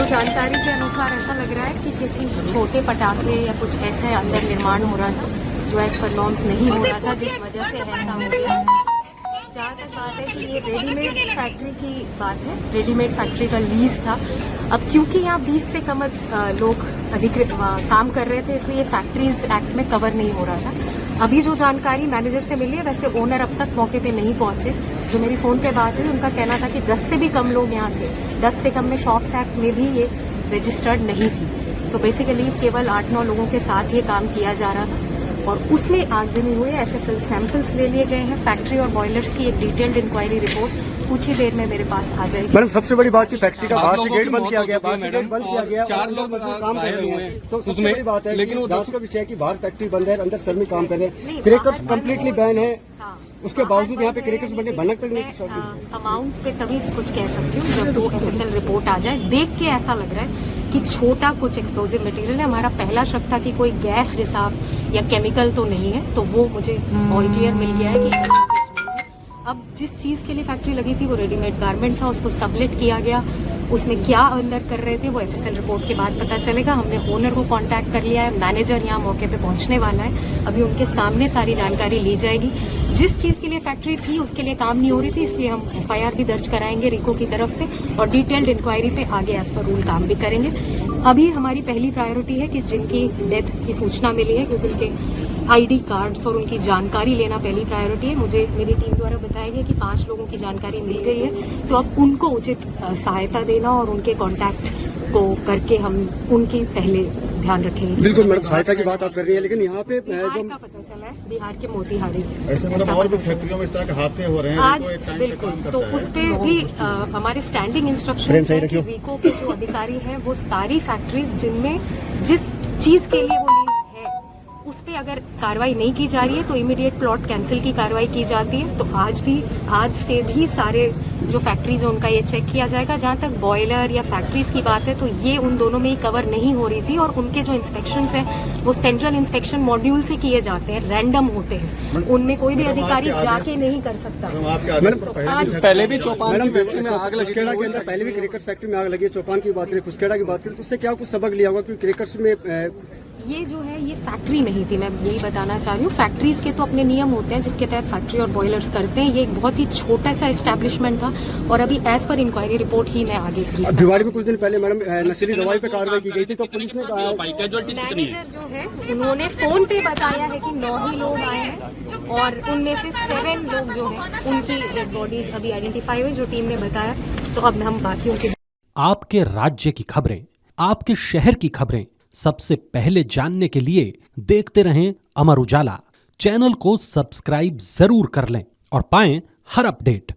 जानकारी के अनुसार ऐसा लग रहा है कि किसी छोटे पटाखे या कुछ ऐसे अंदर निर्माण हो रहा था जो एज पर नॉर्म्स नहीं हो रहा था, जिस वजह से ऐसा हो गया। जहाँ तक बात है कि ये रेडीमेड फैक्ट्री की बात है, रेडीमेड फैक्ट्री का लीज था। अब क्योंकि यहाँ 20 से कम लोग अधिकृत काम कर रहे थे, इसलिए फैक्ट्रीज एक्ट में कवर नहीं हो रहा था। अभी जो जानकारी मैनेजर से मिली है, वैसे ओनर अब तक मौके पे नहीं पहुंचे। जो मेरी फ़ोन पे बात हुई, उनका कहना था कि 10 से भी कम लोग यहाँ थे। 10 से कम में शॉप्स एक्ट में भी ये रजिस्टर्ड नहीं थी। तो बेसिकली केवल 8-9 लोगों के साथ ये काम किया जा रहा था और उसमें आगजनी हुई। एफएसएल सैंपल्स ले लिए गए हैं। फैक्ट्री और बॉयलर्स की एक डिटेल्ड इंक्वायरी रिपोर्ट कुछ ही देर में मेरे पास आ जाएगी। मैडम, सबसे बड़ी बात की फैक्ट्री का बाहर से गेट बंद किया गया, बाहर से गेट बंद किया गया, 4 लोग मजदूर काम कर रहे हैं। तो सबसे बड़ी बात है, लेकिन जांच का विषय है कि बाहर फैक्ट्री बंद है, अंदर श्रमिक काम कर रहे हैं, क्रेकर्स कम्प्लीटली बैन है। उसके बावजूद यहाँ पे क्रेकर्स बने भनक तक नहीं। अमाउंट पे तभी कुछ कह सकती हूँ जब तो एफएसएल रिपोर्ट आ जाए। देख के ऐसा लग रहा है कि छोटा कुछ एक्सप्लोजिव मटेरियल है। हमारा पहला शक था कि कोई गैस रिसाव या केमिकल तो नहीं है, तो वो मुझे ऑल क्लियर मिल गया है कि ऐसा कुछ नहीं है। अब जिस चीज़ के लिए फैक्ट्री लगी थी वो रेडीमेड गारमेंट था, उसको सबलेट किया गया। उसमें क्या अंदर कर रहे थे वो एफएसएल रिपोर्ट के बाद पता चलेगा। हमने ओनर को कांटेक्ट कर लिया है, मैनेजर यहाँ मौके पे पहुँचने वाला है। अभी उनके सामने सारी जानकारी ली जाएगी। जिस चीज़ के लिए फैक्ट्री थी उसके लिए काम नहीं हो रही थी, इसलिए हम एफआईआर भी दर्ज कराएंगे रिको की तरफ से और डिटेल्ड इंक्वायरी पे आगे एज पर रूल काम भी करेंगे। अभी हमारी पहली प्रायोरिटी है कि जिनकी डेथ की सूचना मिली है, क्योंकि उनके आईडी कार्ड्स और उनकी जानकारी लेना पहली प्रायोरिटी है। मुझे मेरी टीम द्वारा बताया गया कि 5 लोगों की जानकारी मिल गई है, तो अब उनको उचित सहायता देना और उनके कॉन्टैक्ट को करके हम उनकी पहले ध्यान रखेंगे। बिल्कुल मैडम, सहायता की बात आप कर रही हैं, लेकिन यहाँ पे बिहार का पता चला है, बिहार के मोतिहारी ऐसे मतलब और भी फैक्ट्रियों में इस तरह के हादसे हो रहे हैं आज। बिल्कुल, तो उस पर भी हमारे स्टैंडिंग इंस्ट्रक्शंस हैं कि रिको के जो अधिकारी हैं वो सारी फैक्ट्रीज जिनमें जिस चीज के लिए वो लीज है उस पे अगर कार्रवाई नहीं की जा रही है तो इमीडिएट प्लॉट कैंसिल की कार्रवाई की जाती है। तो आज से भी सारे जो फैक्ट्रीज है उनका ये चेक किया जाएगा। जहाँ तक बॉयलर या फैक्ट्रीज की बात है तो ये उन दोनों में ही कवर नहीं हो रही थी और उनके जो इंस्पेक्शंस हैं वो सेंट्रल इंस्पेक्शन मॉड्यूल से किए जाते हैं, रैंडम होते हैं, उनमें कोई भी अधिकारी जाके नहीं कर सकता। पहले भी चौपान की फैक्ट्री में आग लगी, खुसखेड़ा के अंदर पहले भी क्रेकर्स फैक्ट्री में आग लगी है। चौपान की बात करें, खुसखेड़ा की बात करें, तो उससे क्या कुछ सबक लिया होगा? क्योंकि क्रेकर्स में ये जो है ये फैक्ट्री नहीं थी, मैं यही बताना चाह रही हूँ। फैक्ट्रीज के तो अपने नियम होते हैं जिसके तहत फैक्ट्री और बॉयलर्स करते हैं। ये एक बहुत ही छोटा सा एस्टैब्लिशमेंट था और अभी एज पर इंक्वायरी रिपोर्ट ही मैं आगे थी। दिवाली में कुछ दिन पहले मैडम नशीली दवाई पे कार्रवाई की गई थी, तो पुलिस ने मैनेजर जो है उन्होंने फोन पे बताया है कि 9 ही लोग आए हैं और उनमें से 7 लोग जो है उनकी डेड बॉडी अभी आइडेंटिफाई हुई, जो टीम ने बताया। तो अब हम बाकियों के आपके राज्य की खबरें, आपके शहर की खबरें सबसे पहले जानने के लिए देखते रहें अमर उजाला। चैनल को सब्सक्राइब जरूर कर लें और पाएं हर अपडेट।